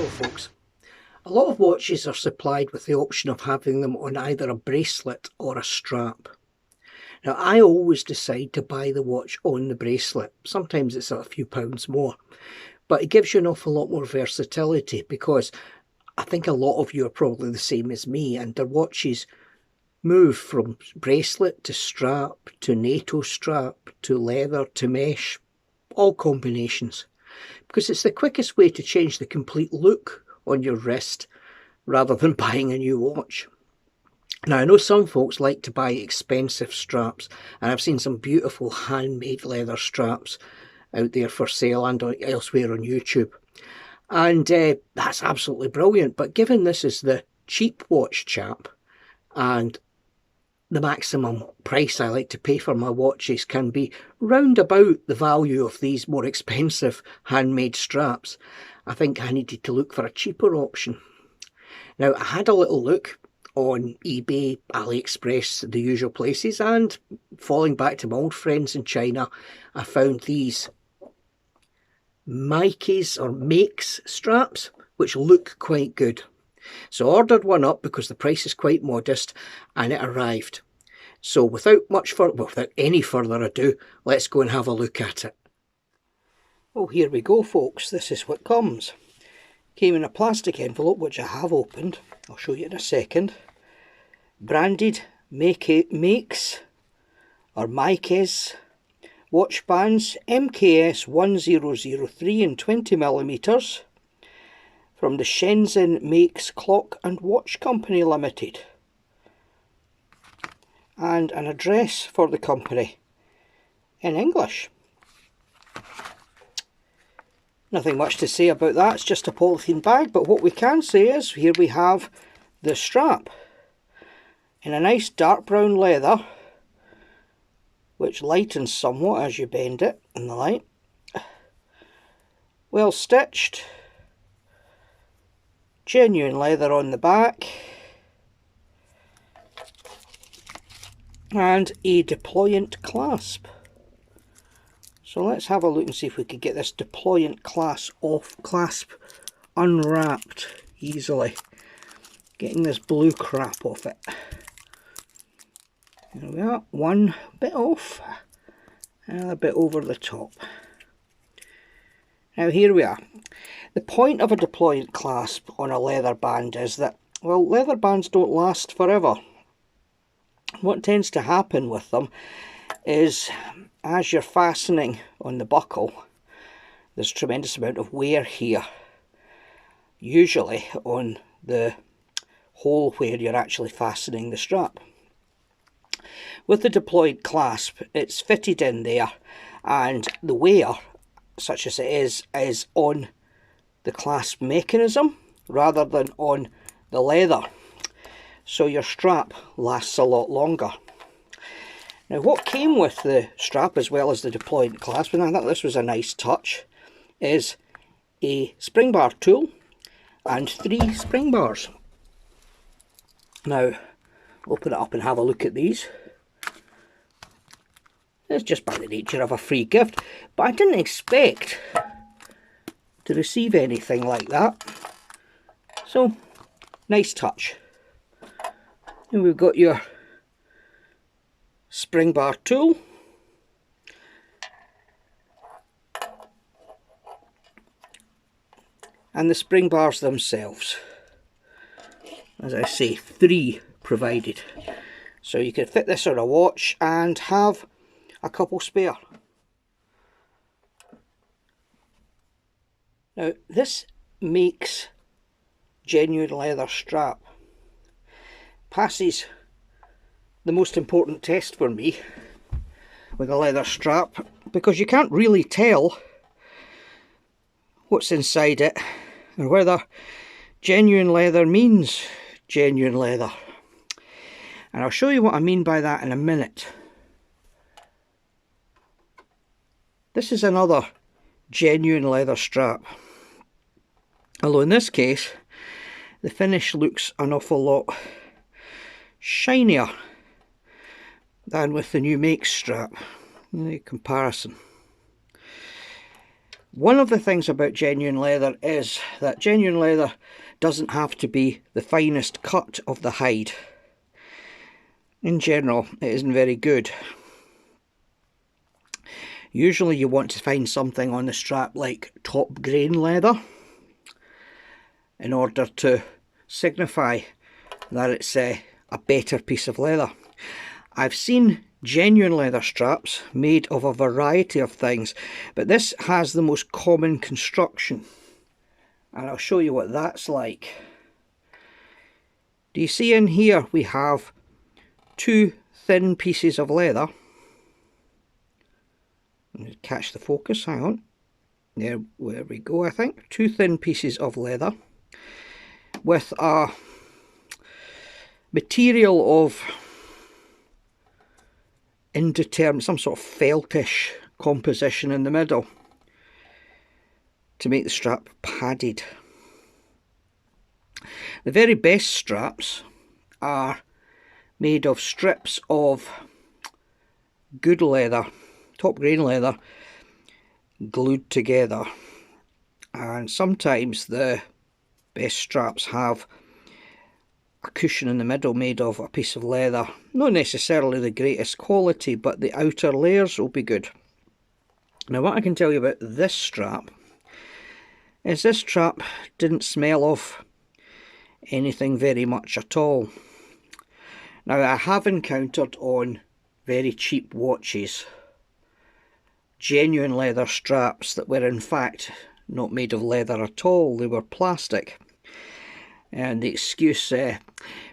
Cheerful, folks. A lot of watches are supplied with the option of having them on either a bracelet or a strap. Now, I always decide to buy the watch on the bracelet. Sometimes it's a few pounds more, but it gives you an awful lot more versatility, because I think a lot of you are probably the same as me, and their watches move from bracelet to strap to NATO strap to leather to mesh, all combinations, because it's the quickest way to change the complete look on your wrist rather than buying a new watch. Now, I know some folks like to buy expensive straps, and I've seen some beautiful handmade leather straps out there for sale and elsewhere on YouTube, and that's absolutely brilliant. But given this is the cheap watch chap, and the maximum price I like to pay for my watches can be round about the value of these more expensive handmade straps, I think I needed to look for a cheaper option. Now, I had a little look on eBay, AliExpress, the usual places, and falling back to my old friends in China, I found these Maikes or Maikes straps, which look quite good. So I ordered one up because the price is quite modest, and it arrived. So without any further ado, let's go and have a look at it. Well, here we go, folks. This is what comes. Came in a plastic envelope, which I have opened. I'll show you in a second. Branded Maikes or Maikes watch bands, MKS 1003 in 20mm, from the Shenzhen Maikes Clock and Watch Company Limited, and an address for the company in English. Nothing much to say about that, it's just a polythene bag, but what we can say is here we have the strap in a nice dark brown leather, which lightens somewhat as you bend it in the light. Well stitched, genuine leather on the back, and a deployant clasp. So let's have a look and see if we could get this deployant clasp unwrapped easily. Getting this blue crap off it. There we are, one bit off, another bit over the top. Now here we are. The point of a deployant clasp on a leather band is that, well, leather bands don't last forever. What tends to happen with them is, as you're fastening on the buckle, there's a tremendous amount of wear here, usually on the hole where you're actually fastening the strap. With the deployed clasp, it's fitted in there, and the wear, such as it is on the clasp mechanism rather than on the leather, so your strap lasts a lot longer. Now, what came with the strap as well as the deployant clasp, and I thought this was a nice touch, is a spring bar tool and 3 spring bars. Now, open it up and have a look at these. It's just by the nature of a free gift, but I didn't expect to receive anything like that. So, nice touch. And we've got your spring bar tool, and the spring bars themselves. As I say, 3 provided. So you can fit this on a watch and have a couple spare. Now, this makes genuine leather strap passes the most important test for me with a leather strap, because you can't really tell what's inside it and whether genuine leather means genuine leather. And I'll show you what I mean by that in a minute. This is another genuine leather strap, although in this case the finish looks an awful lot shinier than with the new Maikes strap. The comparison. One of the things about genuine leather is that genuine leather doesn't have to be the finest cut of the hide. In general, it isn't very good. Usually you want to find something on the strap like top grain leather in order to signify that it's a better piece of leather. I've seen genuine leather straps made of a variety of things, but this has the most common construction, and I'll show you what that's like. Do you see in here we have two thin pieces of leather? Catch the focus, hang on. There we go, I think. Two thin pieces of leather with a material of indeterminate, some sort of feltish composition in the middle to make the strap padded. The very best straps are made of strips of good leather, top grain leather, glued together, and sometimes the best straps have a cushion in the middle made of a piece of leather. Not necessarily the greatest quality, but the outer layers will be good. Now what I can tell you about this strap is this strap didn't smell of anything very much at all. Now I have encountered on very cheap watches genuine leather straps that were in fact not made of leather at all, they were plastic. And the excuse,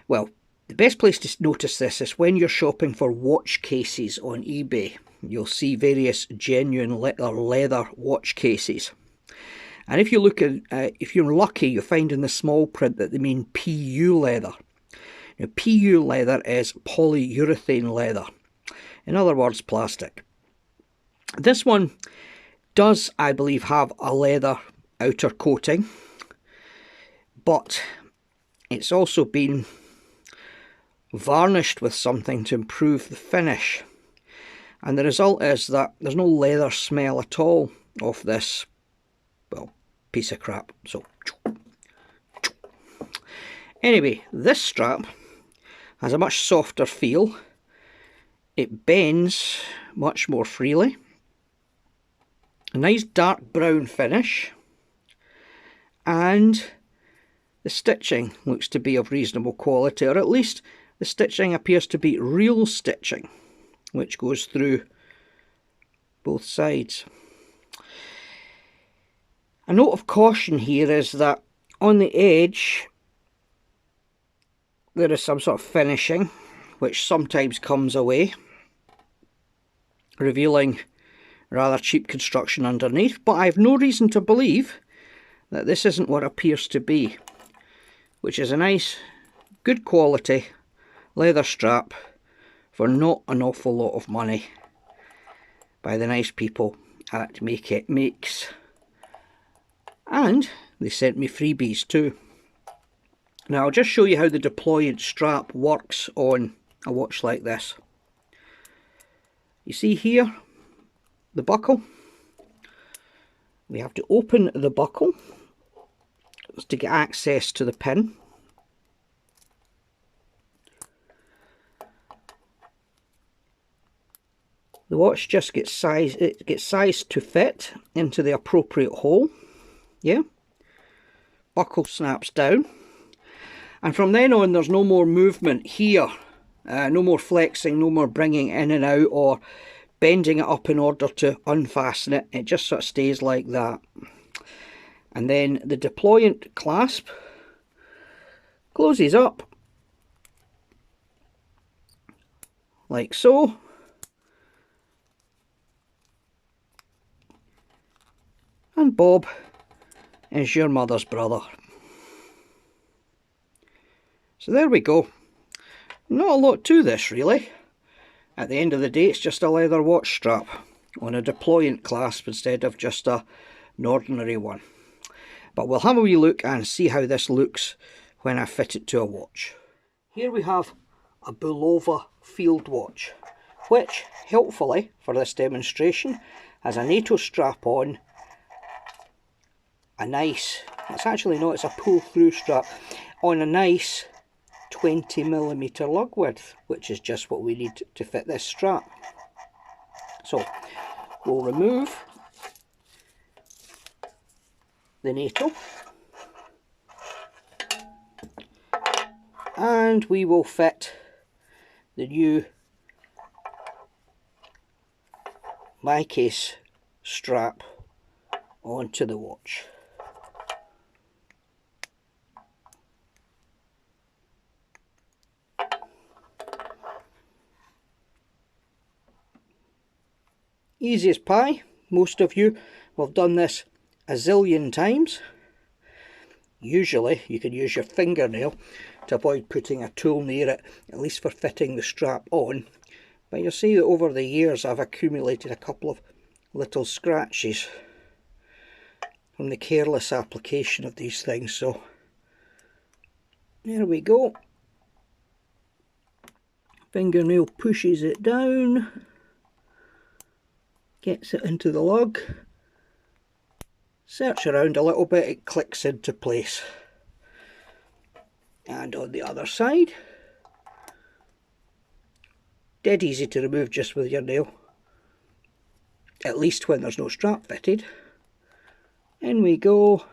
well, the best place to notice this is when you're shopping for watch cases on eBay. You'll see various genuine leather watch cases. And if you look at, if you're lucky, you'll find in the small print that they mean PU leather. Now, PU leather is polyurethane leather. In other words, plastic. This one does, I believe, have a leather outer coating, but it's also been varnished with something to improve the finish, and the result is that there's no leather smell at all of this, well, piece of crap. So anyway, this strap has a much softer feel, it bends much more freely, a nice dark brown finish, and the stitching looks to be of reasonable quality, or at least the stitching appears to be real stitching, which goes through both sides. A note of caution here is that on the edge there is some sort of finishing which sometimes comes away, revealing rather cheap construction underneath, but I have no reason to believe that this isn't what appears to be, which is a nice, good quality leather strap for not an awful lot of money by the nice people at Maikes. And they sent me freebies too. Now I'll just show you how the deployant strap works on a watch like this. You see here the buckle? We have to open the buckle to get access to the pin. The watch just gets sized, it gets sized to fit into the appropriate hole. Yeah. Buckle snaps down. And from then on there's no more movement here. No more flexing, no more bringing in and out or bending it up in order to unfasten it. It just sort of stays like that. And then the deployant clasp closes up like so. And Bob is your mother's brother. So there we go. Not a lot to this really. At the end of the day it's just a leather watch strap on a deployant clasp instead of just an ordinary one. But we'll have a wee look and see how this looks when I fit it to a watch. Here we have a Bulova field watch, which helpfully for this demonstration has a NATO strap on a nice, it's actually not, it's a pull through strap on a nice 20mm lug width, which is just what we need to fit this strap. So we'll remove the NATO and we will fit the new Maikes strap onto the watch. Easy as pie. Most of you will have done this a zillion times. Usually you can use your fingernail to avoid putting a tool near it, at least for fitting the strap on. But you'll see that over the years I've accumulated a couple of little scratches from the careless application of these things. So there we go. Fingernail pushes it down, gets it into the lug, search around a little bit, it clicks into place. And on the other side, dead easy to remove just with your nail, at least when there's no strap fitted. In we go.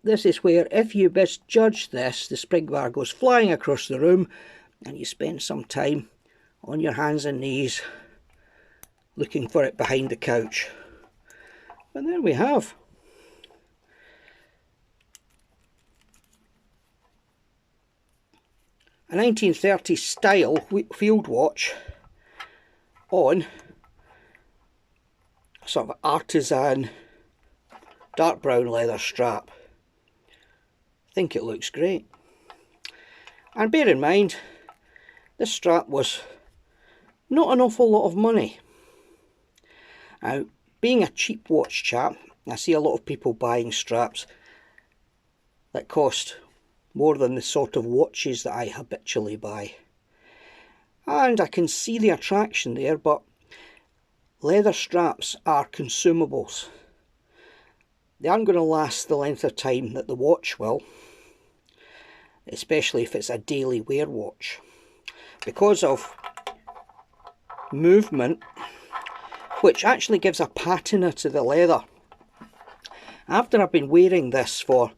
This is where, if you misjudge this, the spring bar goes flying across the room and you spend some time on your hands and knees looking for it behind the couch. But there we have. A 1930s style field watch on a sort of artisan dark brown leather strap. I think it looks great. And bear in mind, this strap was not an awful lot of money. Now, being a cheap watch chap, I see a lot of people buying straps that cost more than the sort of watches that I habitually buy. And I can see the attraction there, but leather straps are consumables. They aren't going to last the length of time that the watch will, especially if it's a daily wear watch. Because of movement, which actually gives a patina to the leather. After I've been wearing this for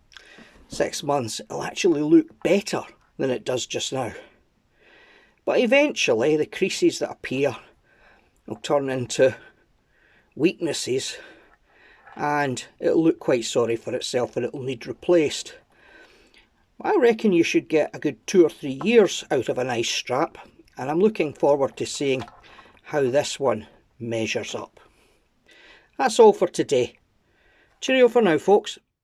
6 months, it'll actually look better than it does just now. But eventually the creases that appear will turn into weaknesses and it'll look quite sorry for itself and it'll need replaced. I reckon you should get a good 2 or 3 years out of a nice strap, and I'm looking forward to seeing how this one measures up. That's all for today. Cheerio for now, folks.